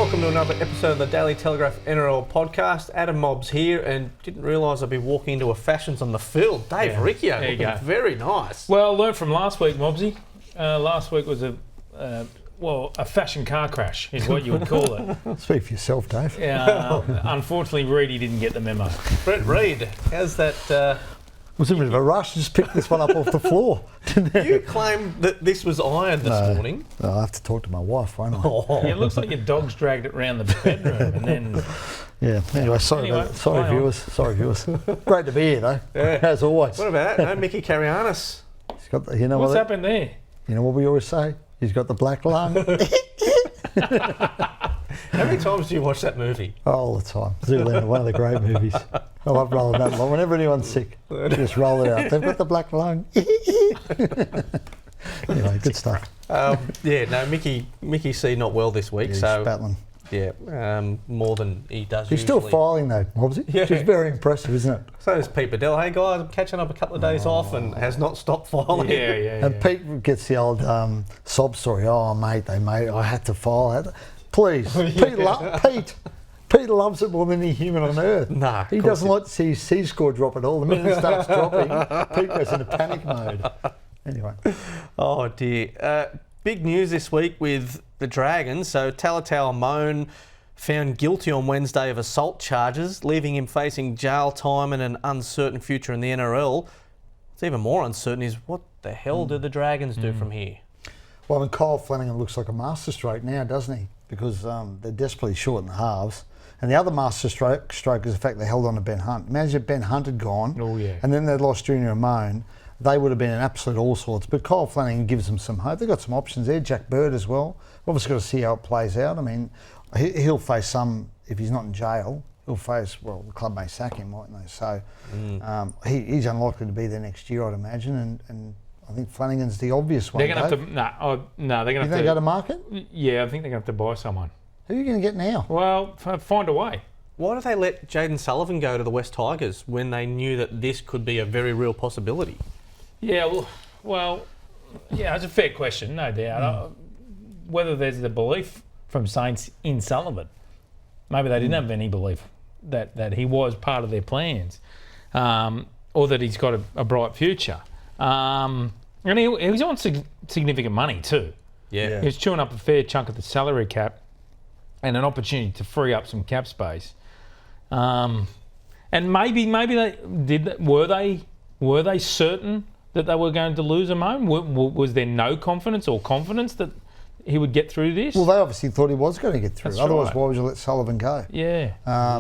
welcome to another episode of the Daily Telegraph NRL podcast. Adam Mobbs here, and didn't realise I'd be walking into a Fashions on the Field. Dave Riccio, there you go. Very nice. Well, learned from last week, Mobbsy. Last week was a fashion car crash, is what you would call it. Speak for yourself, Dave. Unfortunately, Readie didn't get the memo. Brett Reid, how's that? Was a bit of a rush. Just picked this one up off the floor. You claimed that this was ironed this morning. No, I'll have to talk to my wife, won't I? Oh. Yeah, it looks like your dog's dragged it round the bedroom and then... Yeah, anyway, sorry viewers. Great to be here, though, as always. What about no Mickey Carianis? He's got the, What's happened there? You know what we always say? He's got the black lung. How many times do you watch that movie? All the time. Zoolander, one of the great movies. I love rolling that along. Whenever anyone's sick, just roll it out. They've got the black lung. Anyway, good stuff. Mickey C not well this week, He's so battling. Yeah, more than he does He's usually. still filing though, Mobbsy. Yeah. Which is very impressive, isn't it? So is Pete Bedell. Hey guys, I'm catching up a couple of days off and has not stopped filing. Yeah. And Pete gets the old sob story. Oh, mate, I had to file. Please, Pete loves it more than any human on earth. Nah, he doesn't like to see his C-score drop at all. The minute it starts dropping, Pete goes into panic mode. Anyway. Oh dear. Big news this week with the Dragons. So Talatau Amone found guilty on Wednesday of assault charges, leaving him facing jail time and an uncertain future in the NRL. What's even more uncertain is what the hell do the Dragons do from here? Well, I mean, Kyle Flanagan looks like a masterstroke now, doesn't he? Because they're desperately short in the halves. And the other masterstroke is the fact they held on to Ben Hunt. Imagine if Ben Hunt had gone, and then they'd lost Junior Amone, they would have been an absolute all sorts. But Kyle Flanagan gives them some hope. They've got some options there. Jack Bird as well. Obviously got to see how it plays out. I mean, he'll face some, if he's not in jail, he'll face, well, the club may sack him, mightn't they? So he's unlikely to be there next year, I'd imagine. And I think Flanagan's the obvious one. They're going to have to... No, they're going to have to... go to market? Yeah, I think they're going to have to buy someone. Who are you going to get now? Well, find a way. Why did they let Jaden Sullivan go to the West Tigers when they knew that this could be a very real possibility? Yeah, well, it's a fair question, no doubt. Whether there's the belief from Saints in Sullivan, maybe they didn't have any belief that he was part of their plans, or that he's got a bright future. And he was on significant money too. Yeah. He was chewing up a fair chunk of the salary cap and an opportunity to free up some cap space. And maybe were they certain that they were going to lose Amone? Was there no confidence or confidence that he would get through this? Well, they obviously thought he was going to get through. That's Otherwise, right. why would you let Sullivan go? Yeah. I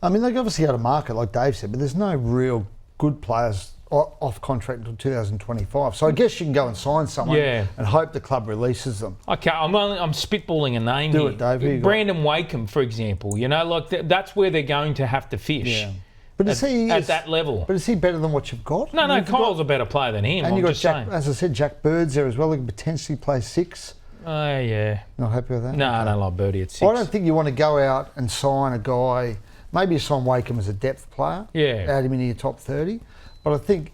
mean, they obviously had a market, like Dave said, but there's no real good players off contract until 2025. So I guess you can go and sign someone and hope the club releases them. Okay, I'm spitballing a name here. Do it, Dave. Who Brandon Wakeham, for example. You know, like that's where they're going to have to fish. Yeah. But at that level. But is he better than what you've got? No, Kyle's a better player than him. And you've got Jack, as I said, Jack Bird's there as well. He can potentially play 6. Oh, yeah. Not happy with that? No, I don't like Birdie at 6. I don't think you want to go out and sign a guy. Maybe you sign Wakeham as a depth player. Yeah. Add him into your top 30. But I think,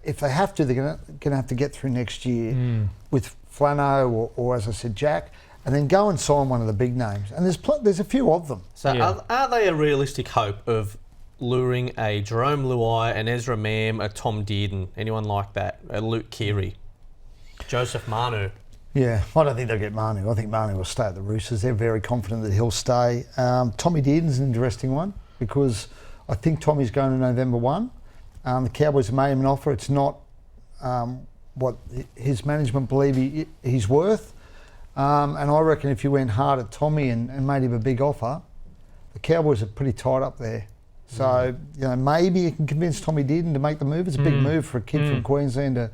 if they have to, they're going to have to get through next year with Flano or, as I said, Jack, and then go and sign one of the big names. And there's a few of them. So are they a realistic hope of luring a Jarome Luai, an Ezra Mam, a Tom Dearden, anyone like that, a Luke Keary, Joseph Manu? Yeah, I don't think they'll get Manu. I think Manu will stay at the Roosters. They're very confident that he'll stay. Tommy Dearden's an interesting one because I think Tommy's going to November 1. The Cowboys have made him an offer. It's not what his management believe he's worth. And I reckon if you went hard at Tommy and made him a big offer, the Cowboys are pretty tight up there. So, maybe you can convince Tommy Dearden to make the move. It's a big move for a kid from Queensland to,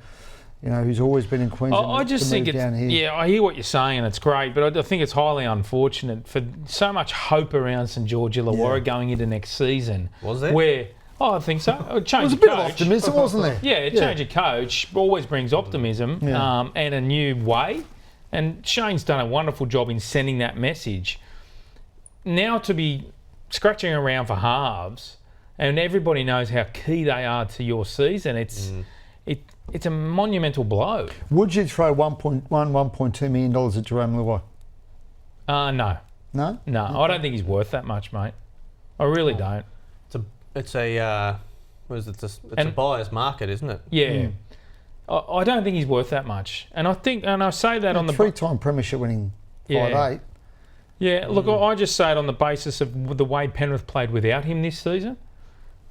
who's always been in Queensland. I just think down here. Yeah, I hear what you're saying and it's great, but I think it's highly unfortunate for so much hope around St George Illawarra going into next season. Was there? I think so. There was a bit of optimism, wasn't there? Yeah, change of coach always brings optimism and a new way. And Shane's done a wonderful job in sending that message. Now to be scratching around for halves, and everybody knows how key they are to your season, it's a monumental blow. Would you throw $1.2 million at Jarome Luai? No. No? No, I don't think he's worth that much, mate. I really don't. It's a what is it? It's a buyer's market, isn't it? Yeah. I don't think he's worth that much. And I say that on the... Three-time premiership winning 5'8". Yeah, look, I just say it on the basis of the way Penrith played without him this season,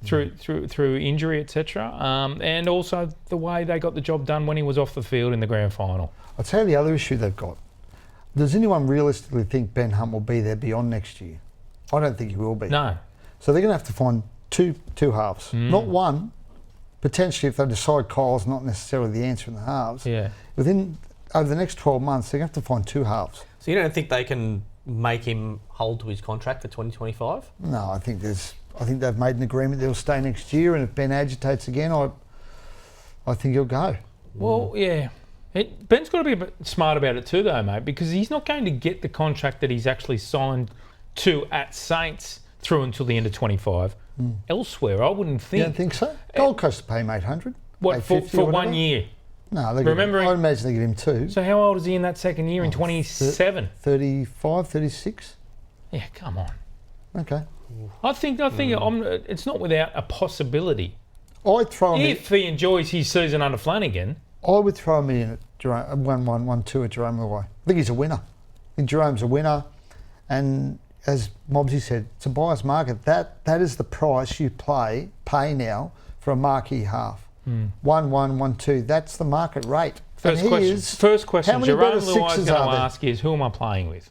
through injury, etc., and also the way they got the job done when he was off the field in the grand final. I'll tell you the other issue they've got. Does anyone realistically think Ben Hunt will be there beyond next year? I don't think he will be. No. So they're going to have to find two halves, not one. Potentially, if they decide Kyle's not necessarily the answer in the halves, over the next 12 months, they're going to have to find two halves. So you don't think they can make him hold to his contract for 2025? No, I think they've made an agreement they'll stay next year, and if Ben agitates again, I think he'll go. Well, yeah. Ben's got to be a bit smart about it too, though, mate, because he's not going to get the contract that he's actually signed to at Saints through until the end of 25. Elsewhere, I wouldn't think. You don't think so? Gold Coast will pay him 800. What, for 1 year? No, I'd imagine they give him 2. So how old is he in that second year? In 27? 35, 36? Yeah, come on. Okay. I think it's not without a possibility. I'd throw him if he enjoys his season under Flanagan. I would throw him in at 1-1, 1-2 at Jarome Luai. I think he's a winner. I think Jerome's a winner, and as Mobbsy said, it's a buyer's market. That is the price you pay now for a marquee half. 1-1, 1-2. That's the market rate. First question. Jarome Luai is going to ask is, who am I playing with?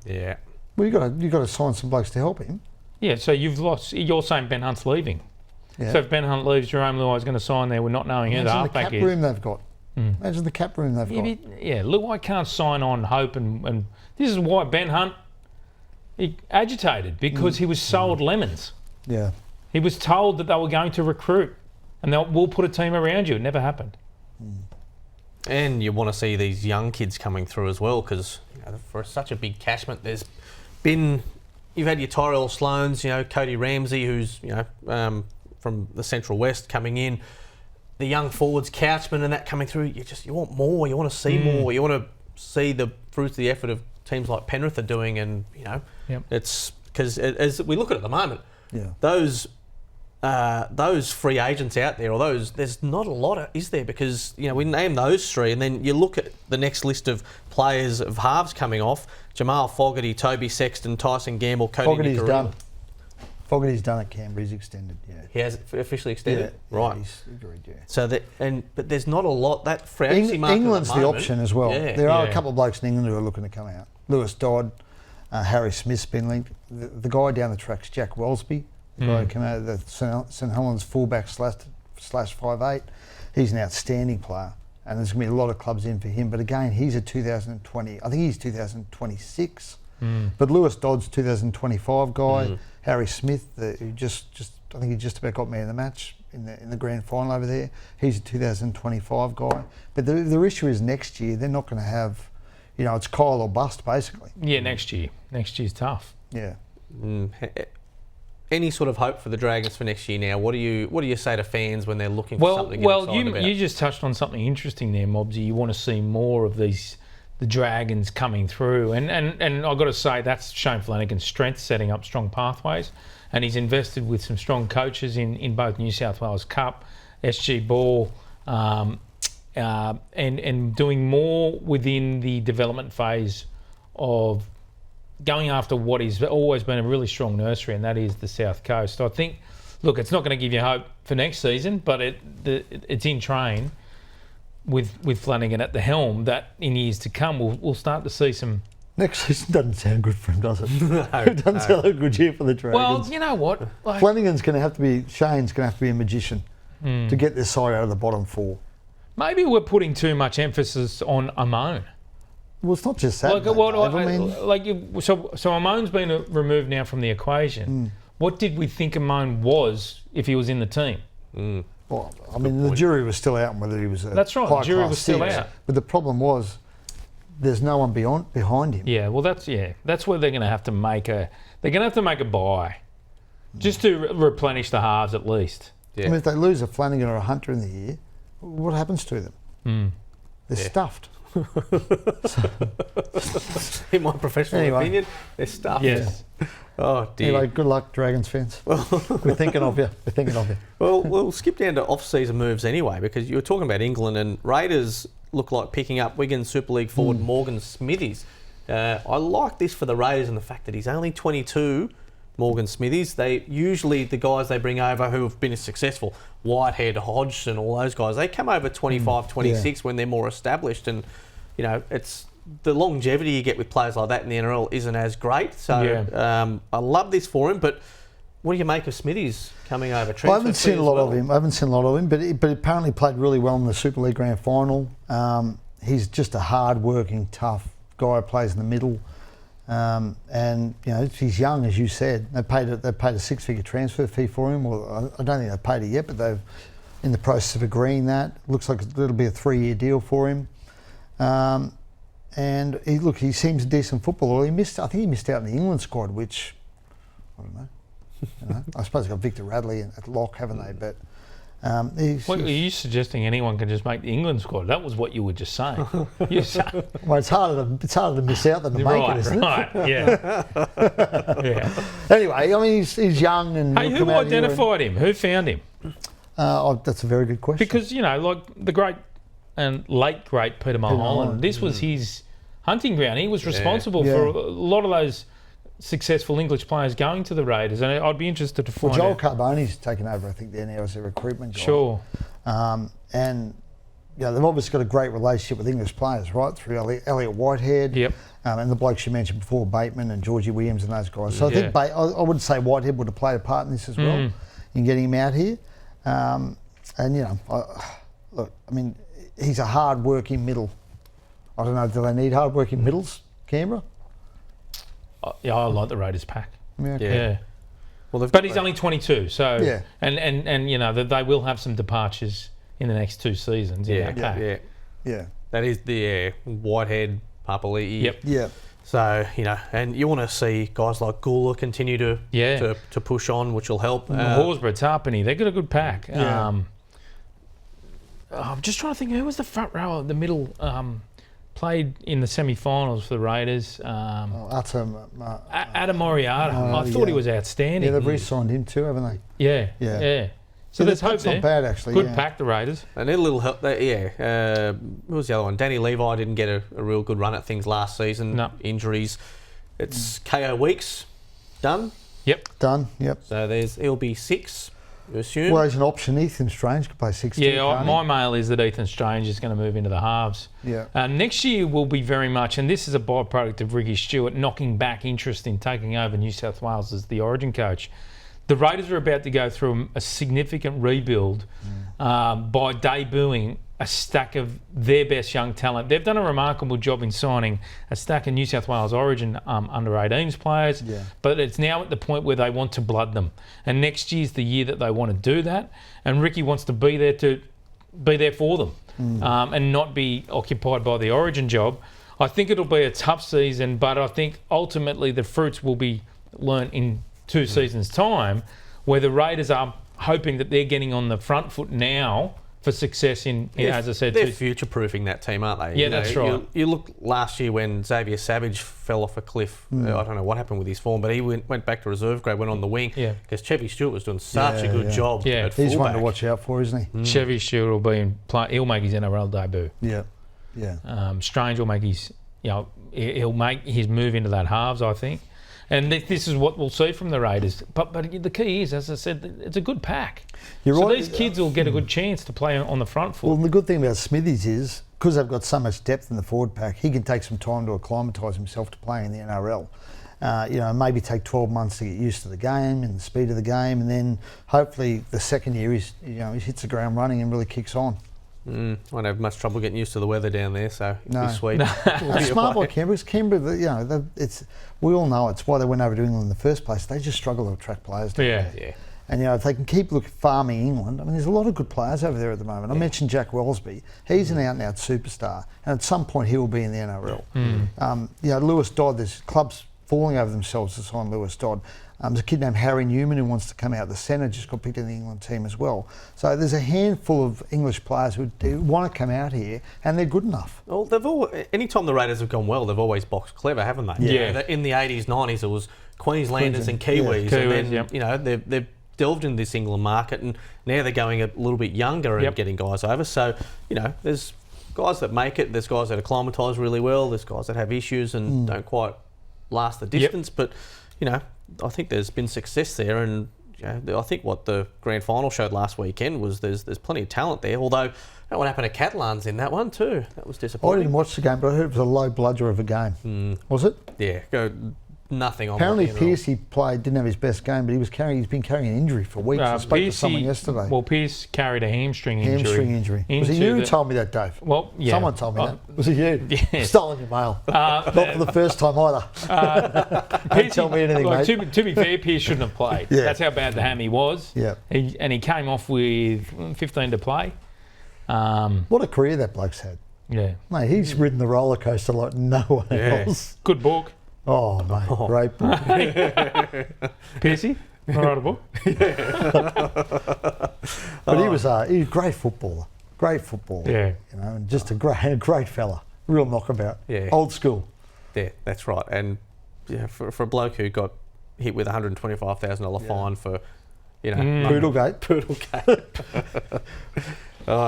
Yeah. Well, you got to sign some blokes to help him. Yeah. So you're saying Ben Hunt's leaving. Yeah. So if Ben Hunt leaves, Jarome Luai is going to sign there with not knowing who the halfback is. Imagine the cap room they've got. Imagine the cap room they've got. Yeah. Luai can't sign on hope, and this is why Ben Hunt. He agitated because he was sold lemons. Yeah. He was told that they were going to recruit and we'll put a team around you. It never happened. And you want to see these young kids coming through as well, because for such a big catchment, you've had your Tyrell Sloans, Cody Ramsey, who's from the Central West coming in, the young forwards, Couchman and that coming through. You want more. You want to see more. You want to see the fruits of the effort of teams like Penrith are doing, and it's because as we look at it at the moment, those free agents out there, or there's not a lot, is there? Because we name those three, and then you look at the next list of players of halves coming off: Jamal Fogarty, Toby Sexton, Tyson Gamble, Cody Nicaragua. Fogarty's done at Canberra. He's extended. Yeah, he has officially extended. Yeah, right. He's agreed. Yeah. So but there's not a lot that free agency market. England's at the moment, the option as well. Yeah. There are a couple of blokes in England who are looking to come out. Lewis Dodd, Harry Smith's been linked. The guy down the track's Jack Wellesby, the guy who came out of the St Helens fullback slash 5'8". He's an outstanding player, and there's going to be a lot of clubs in for him. But again, he's a 2020. I think he's 2026. But Lewis Dodd's 2025 guy. Harry Smith, who just I think he just about got me in the match in the grand final over there. He's a 2025 guy. But the issue is next year they're not going to have, it's Kyle or bust basically. Yeah, next year. Next year's tough. Yeah. Any sort of hope for the Dragons for next year now? What do you say to fans when they're looking for something to get excited about? You just touched on something interesting there, Mobbsy. You want to see more of the Dragons coming through, and I've got to say that's Shane Flanagan's strength, setting up strong pathways, and he's invested with some strong coaches in both New South Wales Cup, SG Ball, and doing more within the development phase of going after what has always been a really strong nursery, and that is the South Coast. I think, look, it's not going to give you hope for next season, but it's in train with Flanagan at the helm that in years to come we'll start to see some... Next season doesn't sound good for him, does it? No, it doesn't sound like a good year for the Dragons. Well, you know what? Shane's going to have to be a magician to get this side out of the bottom four. Maybe we're putting too much emphasis on Amone. Well, it's not just that. So Amone's been removed now from the equation. What did we think Amone was if he was in the team? Well, the jury was still out on whether he was a That's right, the jury was still out. But the problem was there's no one behind him. Yeah, well, that's where they're going to have to make a buy just to replenish the halves at least. Yeah. If they lose a Flanagan or a Hunter in the year, what happens to them? They're stuffed. In my professional opinion, they're stuffed. Yes. Oh dear. Anyway, good luck, Dragons fans. We're thinking of you. We're thinking of you. Well, we'll skip down to off-season moves anyway, because you were talking about England, and Raiders look like picking up Wigan Super League forward Morgan Smithies. I like this for the Raiders and the fact that he's only 22, Morgan Smithies. They usually, the guys they bring over who have been successful, Whitehead, Hodgson, all those guys, they come over 25, 26 when they're more established, and you know, it's the longevity you get with players like that in the NRL isn't as great. So I love this for him, but what do you make of Smithies coming over? I haven't seen a lot of him. But he apparently played really well in the Super League Grand Final. He's just a hard-working, tough guy who plays in the middle. And you know, he's young, as you said. They paid a six-figure transfer fee for him. Well, I don't think they've paid it yet, but they've in the process of agreeing that. Looks like it'll be a 3-year deal for him. And he seems a decent footballer. I think he missed out in the England squad, which I don't know. I suppose they've got Victor Radley at lock, haven't they? But are you suggesting anyone can just make the England squad? That was what you were just saying. Well, it's harder to miss out than to make it, isn't it? Yeah. Anyway, I mean, he's young and. Hey, who identified him? Who found him? That's a very good question. Because you know, like the great and late great Peter Mulholland, this was his hunting ground. He was responsible for a lot of those successful English players going to the Raiders, and I'd be interested to find Joel out. Carbone's taken over, I think, there now as a recruitment guy. Sure. And you know, they've obviously got a great relationship with English players, right? Through Elliot Whitehead, and the blokes you mentioned before, Bateman and Georgie Williams and those guys. So I think I would say Whitehead would have played a part in this as well, in getting him out here. And you know, look, I mean, he's a hard-working middle. I don't know, do they need hard-working middles, Canberra? Yeah, I like the Raiders pack. Yeah. Well, but he's only 22, so and you know they will have some departures in the next 2 seasons in that pack. Yeah. That is the Whitehead, Papali'i. Yep. So you know, and you want to see guys like Gula continue to push on, which will help. Horsburgh, Tarpany, they've got a good pack. I'm just trying to think who was the front row, the middle. Played in the semi-finals for the Raiders. Adam Moriarty. I thought he was outstanding. Yeah, they've re-signed him too, haven't they? Yeah. So there's hope there. Not bad, actually. Good pack, the Raiders. They need a little help there. Who was the other one? Danny Levi didn't get a real good run at things last season. No. Injuries. It's KO Weeks. Done? Yep. Done, yep. So he'll be 6. You assume? Well, there's an option. Ethan Strange could play 6. Yeah, my mail is that Ethan Strange is going to move into the halves. Yeah. Next year will be very much, and this is a byproduct of Ricky Stewart knocking back interest in taking over New South Wales as the Origin coach. The Raiders are about to go through a significant rebuild by debuting a stack of their best young talent. They've done a remarkable job in signing a stack of New South Wales Origin under-18s players, but it's now at the point where they want to blood them. And next year's the year that they want to do that. And Ricky wants to be there for them and not be occupied by the Origin job. I think it'll be a tough season, but I think ultimately the fruits will be learnt in 2 seasons' time, where the Raiders are hoping that they're getting on the front foot now for success in as I said, they're future-proofing that team, aren't they? Yeah, that's right. You look last year when Xavier Savage fell off a cliff. I don't know what happened with his form, but he went back to reserve grade, went on the wing. Yeah, because Chevy Stewart was doing such a good job. Yeah, at he's one to watch out for, isn't he? Chevy Stewart will be he'll make his NRL debut. Yeah. Strange will make his he'll make his move into that halves, I think. And this is what we'll see from the Raiders. But the key is, as I said, it's a good pack. So these kids will get a good chance to play on the front foot. Well, the good thing about Smithies is, because they've got so much depth in the forward pack, he can take some time to acclimatise himself to playing in the NRL. Maybe take 12 months to get used to the game and the speed of the game, and then hopefully the second year he hits the ground running and really kicks on. Won't have much trouble getting used to the weather down there, so it'll be sweet. It's smart by Canberra. Canberra, we all know it's why they went over to England in the first place. They just struggle to attract players. Yeah. And if they can keep farming England, I mean, there's a lot of good players over there at the moment. I mentioned Jack Wellesby. He's an out-and-out superstar, and at some point he will be in the NRL. Lewis Dodd. There's clubs falling over themselves to sign Lewis Dodd. There's a kid named Harry Newman who wants to come out the centre, just got picked in the England team as well. So there's a handful of English players who want to come out here, and they're good enough. Well, anytime the Raiders have gone well, they've always boxed clever, haven't they? Yeah. In the 80s, 90s, it was Queenslanders and Kiwis, and then they've delved into this England market, and now they're going a little bit younger and getting guys over. So there's guys that make it, there's guys that acclimatise really well, there's guys that have issues and don't quite last the distance, but I think there's been success there, and I think what the grand final showed last weekend was there's plenty of talent there. Although what happened to Catalan's in that one too, that was disappointing. I didn't watch the game, but I heard it was a low bludger of a game. Was it? Yeah, nothing on. Apparently, Pearcey didn't have his best game, but he's been carrying an injury for weeks. I spoke to someone yesterday. Well, Pearce carried a hamstring injury. Was it you who told me that, Dave? Well, yeah. Someone told me that. Was it you? Yes. Stolen your mail. Not for the first time either. Don't tell me anything, mate. To be fair, Pearce shouldn't have played. Yeah. That's how bad the hammy was. Yeah. And he came off with 15 to play. What a career that bloke's had. Yeah. Mate, he's ridden the roller coaster like no one else. Good book. Oh, mate, great book. Piercy, I wrote a book. But he was a great footballer. Yeah. And just a great fella. Real knockabout. Yeah. Old school. Yeah, that's right. And for a bloke who got hit with a $125,000 fine for, Poodlegate.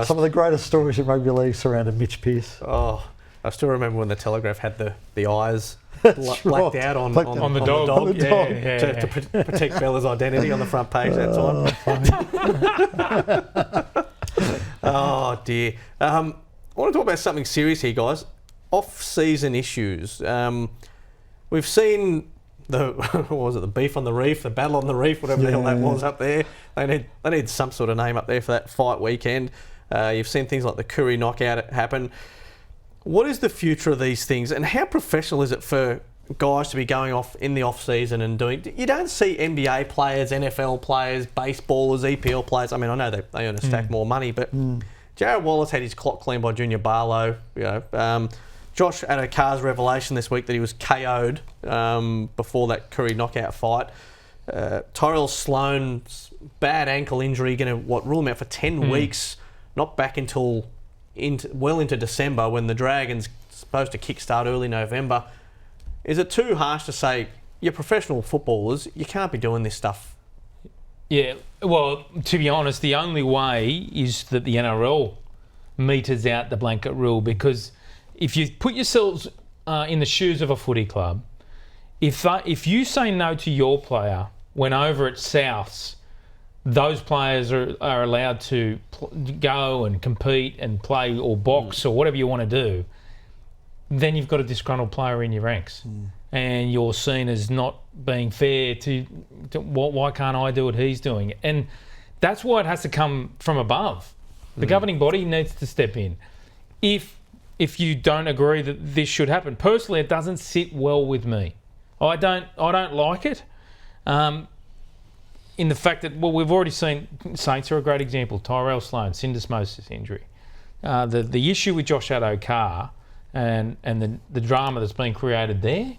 Some of the greatest stories in rugby league surrounded Mitch Pearce. Oh, I still remember when the Telegraph had the eyes blacked out on the dog. On the dog. To protect Bella's identity on the front page that time. Oh dear. I want to talk about something serious here, guys. Off-season issues. We've seen the beef on the reef, the battle on the reef, whatever the hell that was up there. They need some sort of name up there for that fight weekend. You've seen things like the Curry knockout happen. What is the future of these things, and how professional is it for guys to be going off in the off-season and doing... You don't see NBA players, NFL players, baseballers, EPL players. I mean, I know they earn a stack more money, but Jared Wallace had his clock cleaned by Junior Barlow. Josh Adokar revelation this week that he was KO'd before that Curry knockout fight. Tyrell Sloan's bad ankle injury, going to rule him out for 10 weeks, not back until into December, when the Dragons supposed to kickstart early November. Is it too harsh to say you're professional footballers, you can't be doing this stuff? Yeah, well, to be honest, the only way is that the NRL meters out the blanket rule, because if you put yourselves in the shoes of a footy club, if you say no to your player when over at Souths, those players are allowed to go and compete and play or box or whatever you want to do, then you've got a disgruntled player in your ranks. And you're seen as not being fair to why can't I do what he's doing? And that's why it has to come from above. The governing body needs to step in. If you don't agree that this should happen, personally, it doesn't sit well with me. I don't like it. In the fact that, we've already seen, Saints are a great example. Tyrell Sloan, syndesmosis injury. The issue with Josh Adokar and the drama that's been created there,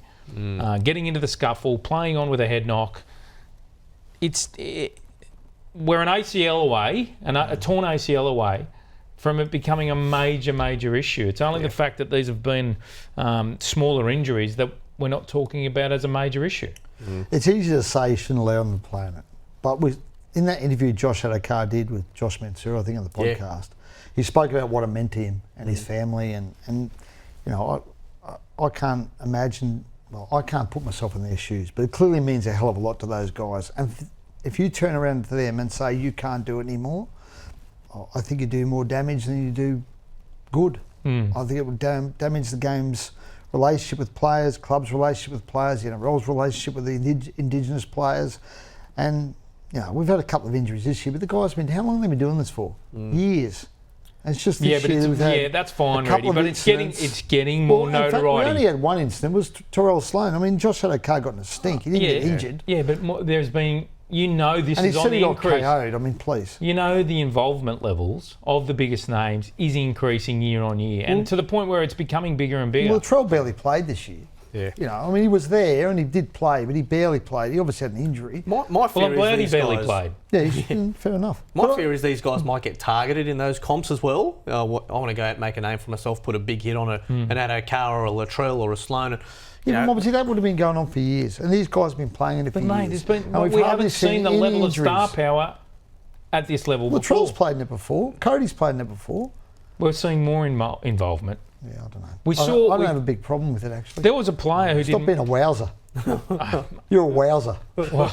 getting into the scuffle, playing on with a head knock, we're an ACL away, a torn ACL away from it becoming a major issue. It's only the fact that these have been smaller injuries that we're not talking about as a major issue. It's easy to say you shouldn't allow them to play on it. But in that interview Josh Adokar did with Josh Mansour, I think, on the podcast, he spoke about what it meant to him and his family, and I can't imagine, I can't put myself in their shoes, but it clearly means a hell of a lot to those guys. And if you turn around to them and say you can't do it anymore, I think you do more damage than you do good. I think it would damage the game's relationship with players, club's relationship with players, NRL's relationship with the Indigenous players. And we've had a couple of injuries this year, but the guys how long have they been doing this for? Years. And it's just this year. That's fine, Readie, but it's getting more notoriety. In fact, we only had one incident. It was Tyrell Sloan. I mean, Josh Adokar got in a stink. He didn't get injured. Yeah, but there's been, this and is on the increase. And he said he got KO'd. I mean, please. The involvement levels of the biggest names is increasing year on year, and to the point where it's becoming bigger and bigger. Well, Trell barely played this year. Yeah. You know, I mean, he was there and he did play, but he barely played. He obviously had an injury. My Well, fear I'm glad he is these barely guys, played. Yeah, fair enough. My fear is these guys might get targeted in those comps as well. I want to go out and make a name for myself, put a big hit on an Addo-Carr or a Latrell or a Sloan. And, Yeah, but obviously that would have been going on for years, and these guys have been playing it for But mate, years. there's been, And we've we hardly haven't seen the any level injuries. of star power at this level Latrell's before. played in it before. Cody's played in it before. We're seeing more involvement. Yeah, I don't know. We I saw- don't have a big problem with it, actually. There was a player who Stop didn't. being a wowser. You're a wowser. Well,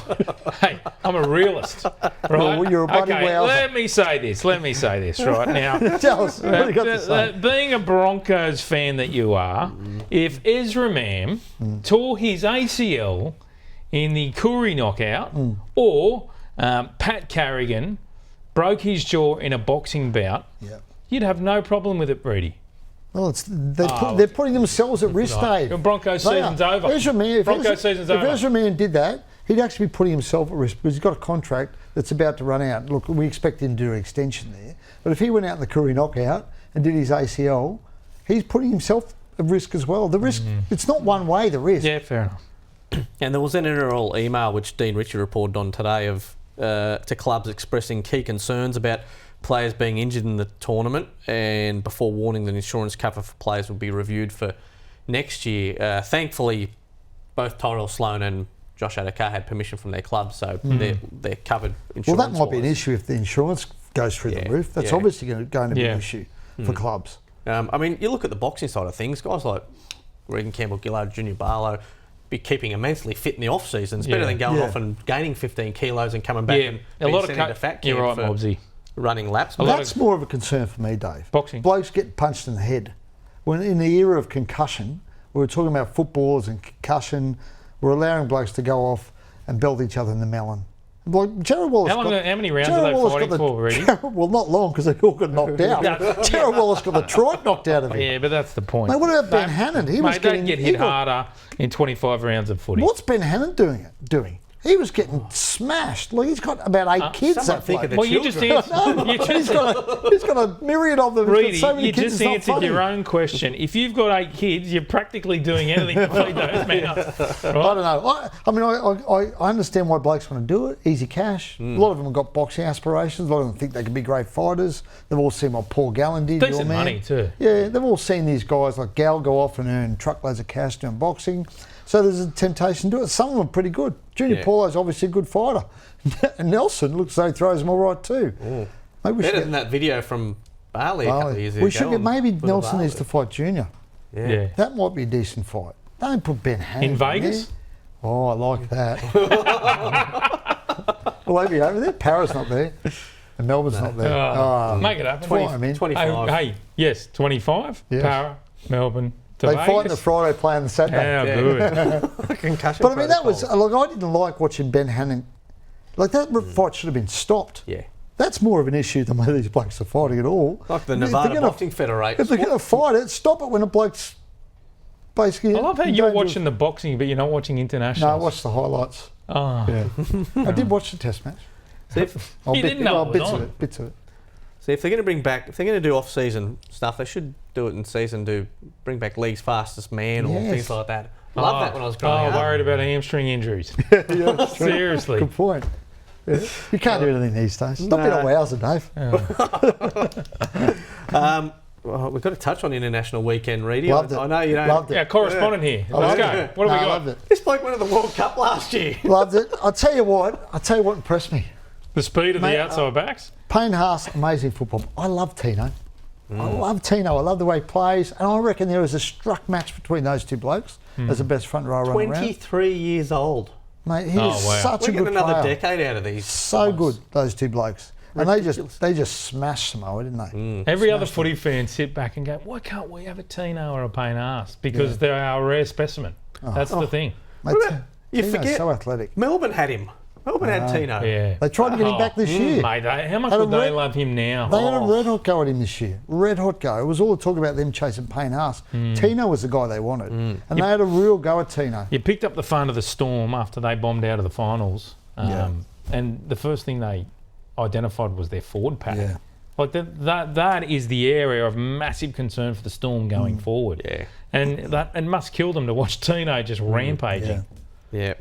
hey, I'm a realist, right? Well, you're a bloody okay, wowser. let me say this right now. Tell us, what do you got to say? Being a Broncos fan that you are, if Ezra Mam tore his ACL in the Koori knockout, or Pat Carrigan broke his jaw in a boxing bout, Yeah. you'd have no problem with it, Readie. Well, they're putting themselves at risk, Dave. Your Broncos They season's are. over. Ezra Mann, season's if over. Ezra Mann did that, he'd actually be putting himself at risk because he's got a contract that's about to run out. Look, we expect him to do an extension there. But if he went out in the Koori knockout and did his ACL, he's putting himself at risk as well. The risk, it's not one way, the risk. Yeah, fair enough. And there was an NRL email which Dean Ritchie reported on today of to clubs expressing key concerns about players being injured in the tournament, and before warning that insurance cover for players will be reviewed for next year. Thankfully, both Tyrell Sloan and Josh Addo-Carr had permission from their club, so they're covered Well, insurance. that might be an issue if the insurance goes through the roof. That's obviously going to be an issue for clubs. I mean, you look at the boxing side of things, guys like Regan Campbell-Gillard, Junior Barlow, be keeping immensely fit in the off season. It's better than going off and gaining 15 kilos and coming back and a being lot of sent into fat camp You're right, for Mobbsy. running laps. That's more of a concern for me, Dave. Boxing. Blokes get punched in the head. When in the era of concussion, we were talking about footballers and concussion, we're allowing blokes to go off and belt each other in the melon. Like Jared Wallace. How many rounds are they fighting for, Readie? Well, not long because they all got knocked out. Jared Wallace got the trot knocked out of him. Yeah, but that's the point. Mate, what about Ben Hannon? He was Mate, they'd get hit harder in 25 rounds of footy. What's Ben Hannon doing? He was getting smashed. Look, he's got about 8 kids. someone That think of bloke. the Well, you just answered. You he's just, got a myriad of them. He's got Readie, so many you kids, just it's not answered funny. your own question. If you've got 8 kids, you're practically doing anything to feed those mouths. I don't know. I understand why blokes want to do it. Easy cash. A lot of them have got boxing aspirations. A lot of them think they can be great fighters. They've all seen what Paul Gallen did. Decent your man. money too. Yeah, they've all seen these guys like Gal go off and earn truckloads of cash doing boxing. So there's a temptation to do it. Some of them are pretty good. Junior Paulo's obviously a good fighter. And Nelson looks as though he throws them all right too. Maybe we should Better than that video from Bali a couple of years ago. We should get, maybe with the Nelson Bali. needs to fight Junior. Yeah. That might be a decent fight. Don't put Ben Hannon In Vegas? there. Oh, I like that. Well, maybe over there. Paris not there. And Melbourne's not there. Make it happen. 25. Hey, yes, 25. Yes. Para, Melbourne. To They Vegas. fight on the Friday, play on the Saturday. How good. Concussion But I mean, that was protocol. like I didn't like watching Ben Hannon. Like that fight should have been stopped. Yeah. That's more of an issue than whether these blokes are fighting at all. Like the If they're Nevada gonna- Boxing Federation. If they're going to fight it, stop it when a bloke's basically. I love how in you're danger of- watching the boxing, but you're not watching international. No, I watched the highlights. Oh. Yeah, I did watch the Test match. See, if, Oh, You didn't know it was bits on. of it. Bits of it. see, if they're going to do off-season stuff, they should do it in season. Bring back league's fastest man or Yes. things like that. Love that when I was growing up. worried about hamstring injuries. Yeah, that's true. Seriously. Good point. Yeah. You can't do anything these days. Stop being a wowser, Dave. Well, we've got to touch on International Weekend, Readie. Loved it. I know you don't. Loved it. Yeah, correspondent here. Let's go. it. What have we No, got? loved it. This bloke went to the World Cup last year. Loved it. I'll tell you what impressed me. The speed of Mate, the outside backs. Payne Haas, amazing football. I love Tino. I love Tino. I love the way he plays. And I reckon there was a struck match between those two blokes as the best front row running around. 23 years old. Mate, he is wow. such We're a getting good another player. decade out of these. So guys. good, those two blokes. And they just smashed Samoa, didn't they? Every other footy fan sit back and go, why can't we have a Tino or a Payne Haas? Because they're our rare specimen. That's the thing. Mate, What about- you Tino's forget- so athletic. Melbourne had him. Melbourne had Tino. Yeah. They tried to get him back this year. Mate, how much Had a would they red- love him now? They had a red hot go at him this year. Red hot go. It was all the talk about them chasing Payne Haas. Tino was the guy they wanted. And they had a real go at Tino. You picked up the phone of the Storm after they bombed out of the finals. Yeah. And the first thing they identified was their forward pack. Yeah. Like that is the area of massive concern for the Storm going forward. Yeah. And that must kill them to watch Tino just rampaging. Yeah.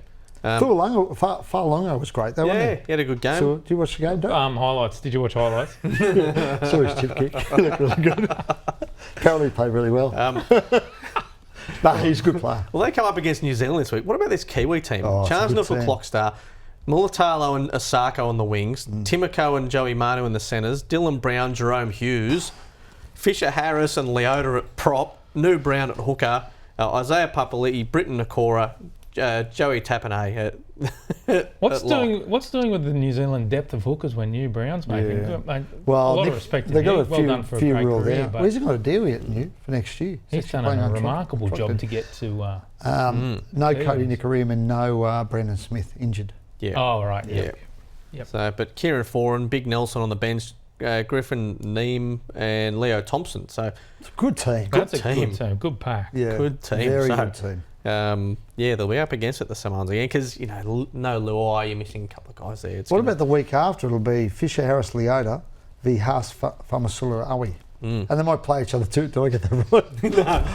Falongo was great though, wasn't he had a good game. So, did you watch the game, Dave? Highlights. Did you watch highlights? Saw his chip kick. He looked really good. Apparently he played really well. No, he's a good player. Well, they come up against New Zealand this week. What about this Kiwi team? Oh, Charles for Clockstar, Mulatalo and Osako on the wings, Timoko and Joey Manu in the centres, Dylan Brown, Jerome Hughes, Fisher Harris and Leota at prop, New Brown at hooker, Isaiah Papali'i, Britton Nakora, Joey Tapane. What's doing with the New Zealand depth of hookers when New Brown's making? Yeah. A lot of respect to they got him. Well done for a great career. Where's he got a deal yet, New, for next year? He's done a remarkable job to get to. No Cody Nickaream and no Brendan Smith injured. Yeah. Oh, right. Yeah. Yep. So, but Kieran Foran, Big Nelson on the bench, Griffin Neem and Leo Thompson. So it's a good team. That's a good team. Good pack. Yeah. Good team. Very good team. They'll be up against it, the Samoans again, because, no Luai, you're missing a couple of guys there. What about the week after? It'll be Fisher Harris Leota v Haas Famasula Awi. And they might play each other too. Do I get that right? No.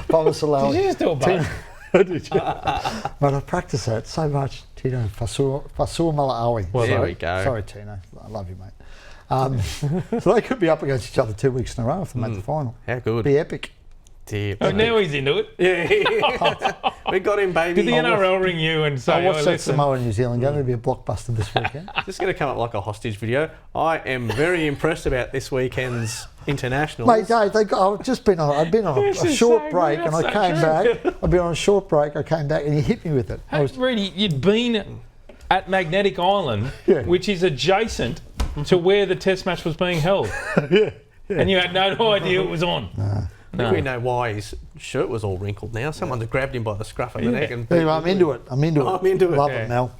Famasula Awi. Did you just do a both? Did you? But I practice that so much, Tino. Fasur Malaawi. Well, there we go. Sorry, Tino. I love you, mate. So they could be up against each other 2 weeks in a row if they make the final. How good. Be epic. Oh, now he's into it. Yeah. We got him, baby. Did the NRL ring you and say, I watched that listen. Samoa New Zealand game. It'll be a blockbuster this weekend. This is going to come up like a hostage video. I am very impressed about this weekend's internationals. Mate, Dave, I'd been on a short break and I came back. I'd been on a short break, I came back and you hit me with it. Readie, you'd been at Magnetic Island, which is adjacent to where the test match was being held. And you had no idea it was on. I think we know why his shirt was all wrinkled now. Someone's grabbed him by the scruff of the neck. And anyway, I'm into it. I'm into it. Love it, Mel.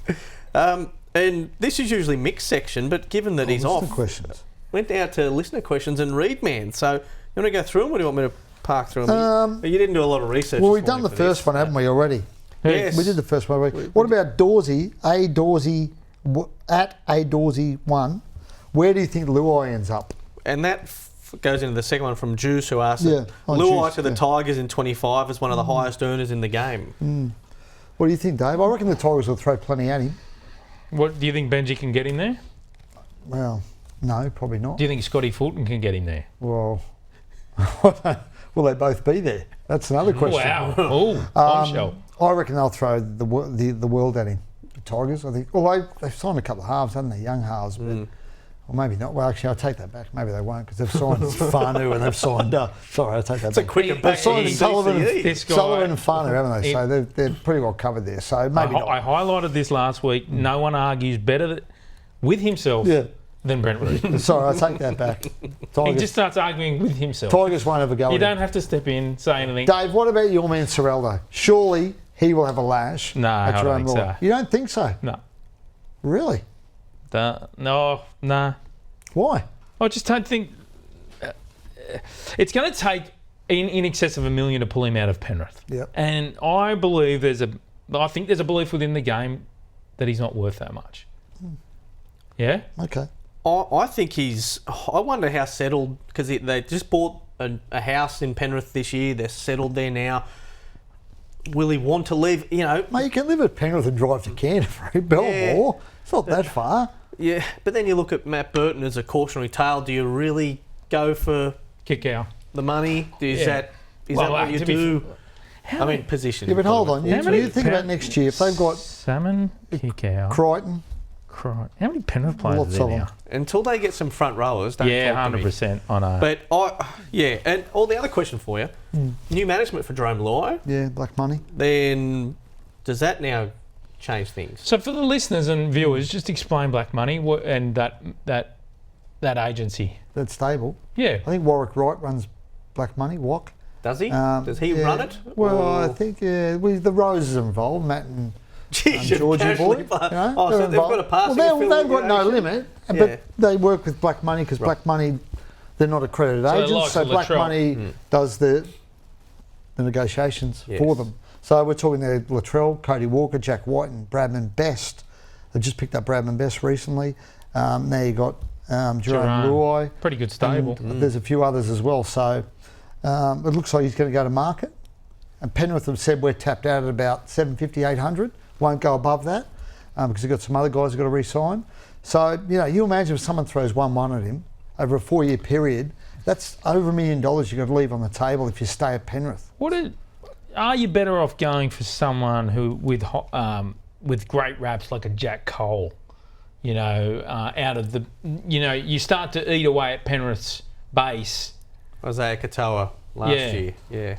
And this is usually mixed section, but given that he's off, questions. Went out to listener questions and read man. So you want to go through them, or do you want me to park through them? You didn't do a lot of research. Well, we've done the first one, haven't we, already? Yes. We did the first one already. What about Dawsey, at Dawsey1? Where do you think Luai ends up? And that goes into the second one from Juice, who asked Luai to the Tigers in 25 as one of the highest earners in the game. What do you think, Dave? I reckon the Tigers will throw plenty at him. What do you think Benji can get in there? Well, no, probably not. Do you think Scotty Fulton can get in there? Well, will they both be there? That's another question. Wow. Oh, bombshell. I reckon they'll throw the world at him. The Tigers, I think. Well, they've signed a couple of halves, haven't they? Young halves, but... Or maybe not. Well, actually, I'll take that back. Maybe they won't because they've signed Fanu and they've signed... sorry, I'll take that back. It's a quicker They've signed Sullivan and Fanu, haven't they? So they're pretty well covered there. So maybe not. I highlighted this last week. No one argues better with himself than Brent Reed. Sorry, I'll take that back. He just starts arguing with himself. Tigers won't ever go. You don't have to step in, say anything. Dave, what about your man Sorrell, though? Surely he will have a lash. No, I don't think so. You don't think so? No. Really? No. Why? I just don't think... it's going to take in excess of $1 million to pull him out of Penrith. Yep. And I believe I think there's a belief within the game that he's not worth that much. Yeah? Okay. I think I wonder how settled, because they just bought a house in Penrith this year. They're settled there now. Will he want to leave? Mate, you can live at Penrith and drive to Canterbury, Belmore. It's not that far. Yeah, but then you look at Matt Burton as a cautionary tale. Do you really go for kick out the money? Is that what you do? Position. Yeah, but hold on. You think about next year. If they've got Salmon, kick out, Crichton. How many Penrith players are there now? Until they get some front rowers, don't talk to me. 100%. I know. But and all the other question for you: new management for Jarome Luai. Yeah, black money. Then does that now change things? So for the listeners and viewers, just explain black money and that agency. That stable. Yeah. I think Warwick Wright runs black money. Wok. Does he? Does he run it? Well, I think the Roses are involved. Matt and Georgie boy. So they've got a passing. Well, they've got no limit, but they work with black money because black money, they're not accredited agents, so black money does the negotiations for them. So we're talking there Latrell, Cody Walker, Jack White and Bradman Best. They've just picked up Bradman Best recently. Now you got Jerome Luai. Pretty good stable. There's a few others as well. So it looks like he's going to go to market. And Penrith have said we're tapped out at about 750, 800. Won't go above that because they've got some other guys who've got to re-sign. So, you imagine if someone throws 1-1 at him over a 4-year period, that's over $1 million you've got to leave on the table if you stay at Penrith. Are you better off going for someone who with great raps like a Jack Cole? Out of the, you start to eat away at Penrith's base. Isaiah Katoa last year, yeah.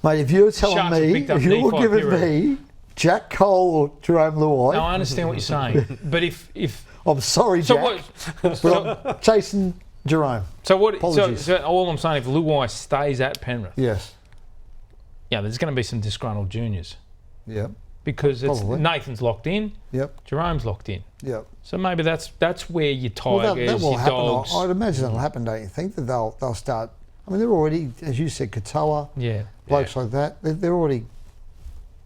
Mate, if you're telling me, if you're giving me Jack Cole or Jerome Luai... No, I understand what you're saying, but if I'm sorry, Jack. I'm chasing Jerome. So all I'm saying, if Luai stays at Penrith... Yes. Yeah, there's going to be some disgruntled juniors. Yep. Because Nathan's locked in. Yep. Jerome's locked in. Yep. So maybe that's where your Tigers, that will your happen. Dogs... I'd imagine that'll happen, don't you think? That they'll start... I mean, they're already, as you said, Katoa, blokes like that, they're already...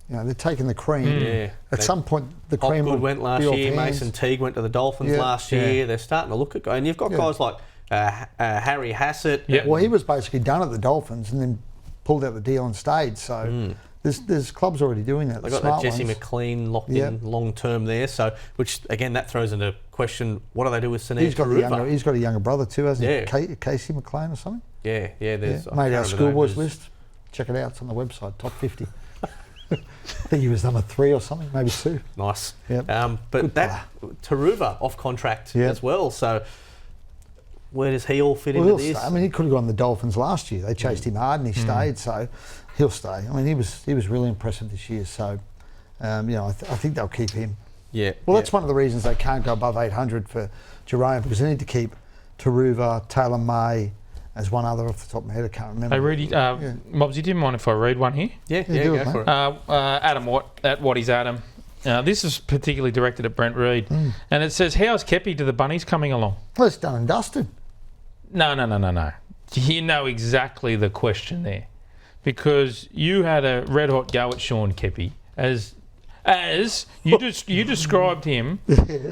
they're taking the cream. Yeah. At some point, the cream Hopgood went last year. Mason Teague went to the Dolphins last year. They're starting to look at... And you've got guys like Harry Hassett. Yeah. Well, he was basically done at the Dolphins and then pulled out the deal and stayed. So there's clubs already doing that. They've got that Jesse McLean locked in long term there. So, which again, that throws into question: what do they do with Sinead? He's got a younger brother too, hasn't he? Casey McLean or something. Yeah. There's made our schoolboys list. Check it out. It's on the website. Top 50. I think he was number 3 or something, maybe 2. Nice. Yep. But that Taruva off contract as well. So where does he all fit into this? I mean, he could have gone to the Dolphins last year. They chased him hard and he stayed, so he'll stay. I mean, he was really impressive this year. So, I think they'll keep him. Yeah. Well, that's one of the reasons they can't go above 800 for Jerome, because they need to keep Taruva, Taylor May. There's one other off the top of my head, I can't remember. Hey, Readie, Mobbsy, do you mind if I read one here? Yeah, go for it. Adam Watt, at Watty's Adam. This is particularly directed at Brent Reid. And it says, how's Kepi to the Bunnies coming along? Well, it's done and dusted. No. You know exactly the question there. Because you had a red-hot go at Sean Kepi as you described him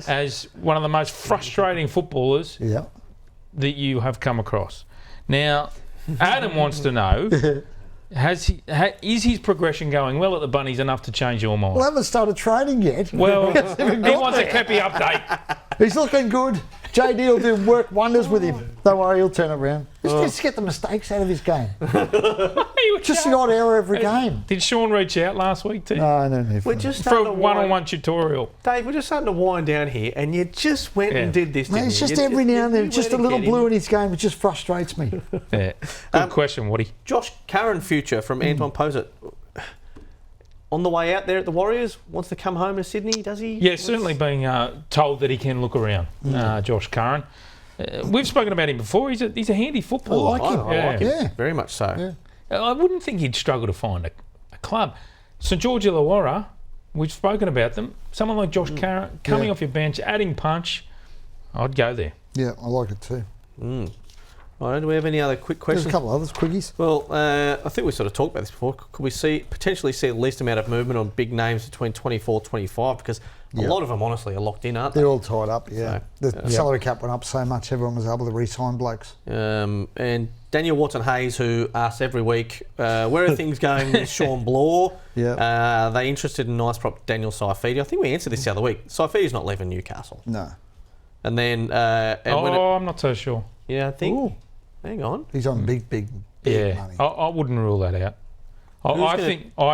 as one of the most frustrating footballers that you have come across. Now, Adam wants to know, is his progression going well at the Bunnies enough to change your mind? Well, I haven't started training yet. Well, he wants a Kepi update. He's looking good. JD will do work wonders with him. Don't worry, he'll turn it around. Just get the mistakes out of his game. Just the odd error every game. Did Sean reach out last week too? No. We're just for a one-on-one tutorial. Dave, we're just starting to wind down here, and you just went and did this. Mate, it's just every now and then, just a little blue in his game. It just frustrates me. Yeah. Good question, Woody. Josh Curran, future from Anton Posett. On the way out there at the Warriors, wants to come home to Sydney, does he? Yeah, certainly being told that he can look around, Josh Curran. We've spoken about him before. He's a handy footballer. I like him. Very much so. Yeah. I wouldn't think he'd struggle to find a club. St George Illawarra, we've spoken about them. Someone like Josh Curran coming off your bench, adding punch, I'd go there. Yeah, I like it too. All right, do we have any other quick questions? There's a couple others, quickies. Well, I think we sort of talked about this before. Could we potentially see the least amount of movement on big names between 24, 25? Because a lot of them, honestly, are locked in, aren't they? They're all tied up, yeah. So, the salary cap went up so much, everyone was able to re-sign blokes. And Daniel Wharton-Hayes, who asks every week, where are things going with Sean Blore? Are they interested in nice prop Daniel Saifidi? I think we answered this the other week. Saifidi's not leaving Newcastle. No. And then... I'm not so sure. Yeah, I think... Ooh. Hang on. He's on big money. I wouldn't rule that out. I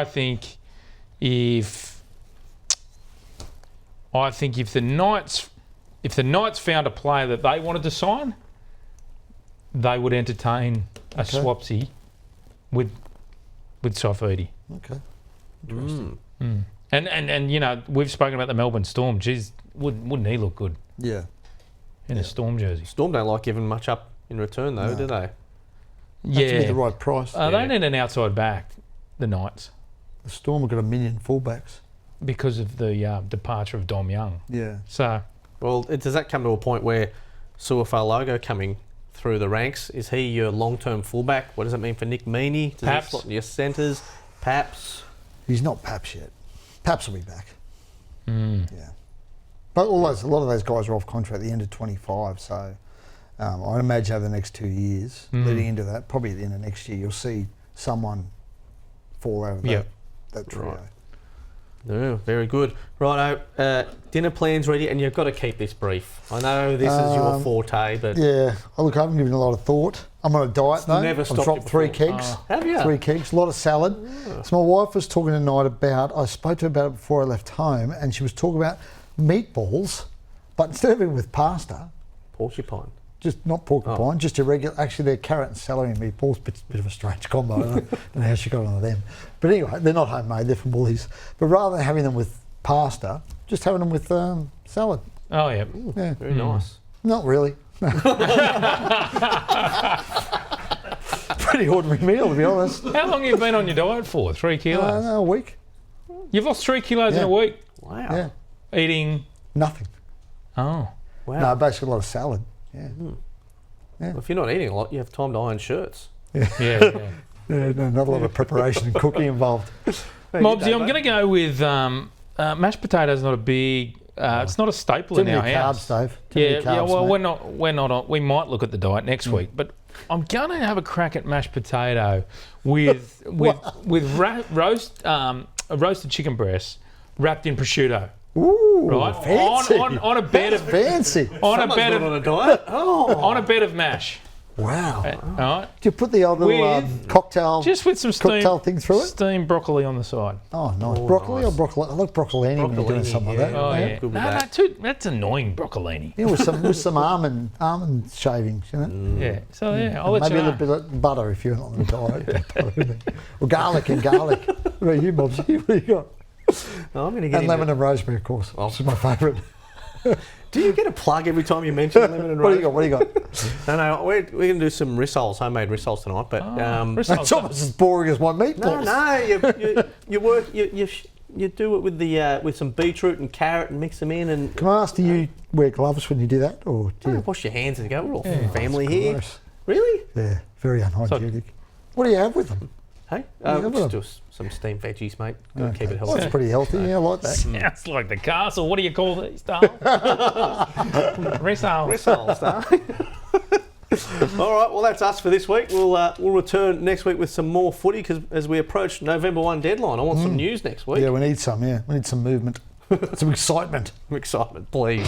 think if the Knights found a player that they wanted to sign, they would entertain a swapsy with Saifidi. Okay. Interesting. And we've spoken about the Melbourne Storm. Geez, wouldn't he look good? Yeah. In a Storm jersey. Storm don't like giving much up in return, though, do they? Have to be the right price. They need an outside back, the Knights. The Storm have got 1 million fullbacks. Because of the departure of Dom Young. Yeah. So... Well, does that come to a point where Suafalogo coming through the ranks, is he your long-term fullback? What does it mean for Nick Meaney? Does Paps. he slot into your centres? Paps? He's not Paps yet. Paps will be back. Yeah. But a lot of those guys are off contract at the end of 25, so I imagine over the next 2 years, leading into that, probably at the end of next year, you'll see someone fall out of that trio. Right. No, very good. Righto, dinner plans ready, and you've got to keep this brief. I know this is your forte, but... Yeah, look, I haven't given it a lot of thought. I'm on a diet though. Never I've stopped dropped you 3 before. kegs. Have you? 3 kegs, a lot of salad. So my wife was talking tonight about, I spoke to her about it before I left home, and she was talking about meatballs, but instead of it with pasta, Porcupine. just not porcupine, just a regular, actually they're carrot and celery and meatballs, bit of a strange combo. I don't know how she got onto them. But anyway, they're not homemade, they're from Woolies. But rather than having them with pasta, just having them with salad. Oh, yeah. Ooh, Yeah. very nice. Not really. Pretty ordinary meal, to be honest. How long have you been on your diet for? 3 kilos? A week. You've lost 3 kilos in a week? Wow. Yeah. Eating? Nothing. Oh. Wow. No, basically a lot of salad. Yeah. Well, if you're not eating a lot, you have time to iron shirts. Yeah. Yeah, no, not a lot of preparation and cooking involved. Mobbsy, I'm going to go with mashed potatoes. Not a big. It's not a staple Too in many our house. carbs, Dave. Too many Yeah. carbs, Well, mate. we're not on. We might look at the diet next week, but I'm going to have a crack at mashed potato with roasted chicken breast wrapped in prosciutto. Ooh, Right, fancy. on a bed of Fancy. on a Someone's bed not of on a diet. Oh. on a bed of mash. Wow. All right, Do you put the old little With- cocktail, just with some cocktail thing through it? steamed broccoli on the side. Oh, nice. Oh, Broccoli nice. or broccoli? I like broccolini when you're doing Broccolini, something yeah. like that. Oh yeah, good with no, that. that's annoying broccolini. Yeah, with some almond shavings, you know. Yeah, so yeah, I'll And let maybe you a know. little bit of butter if you're not on the diet. Or garlic. What about you, Mobbsy? What do you got? No, I'm going to get And into... lemon and rosemary, of course. Oh. This is my favourite. Do you get a plug every time you mention lemon and What do rose? you got? What do you got? No, we're going to do some rissoles, homemade rissoles tonight. But That's almost as boring as my meatballs. you do it with the with some beetroot and carrot and mix them in and Can I ask, do you wear gloves when you do that? Or do you? wash your hands and go. We're all family here. Gross. Really? Yeah, very unhygienic. What do you have with them? Hey, Yeah, just well. do some steamed veggies, mate. Gotta keep it Well, healthy. that's pretty healthy. Yeah, I like that. Sounds like the castle. What do you call these, Dale? Risol. Rissoles, All right, well that's us for this week. We'll return next week with some more footy because as we approach November 1 deadline, I want some news next week. Yeah, we need some. Yeah, we need some movement, some excitement. Excitement, please.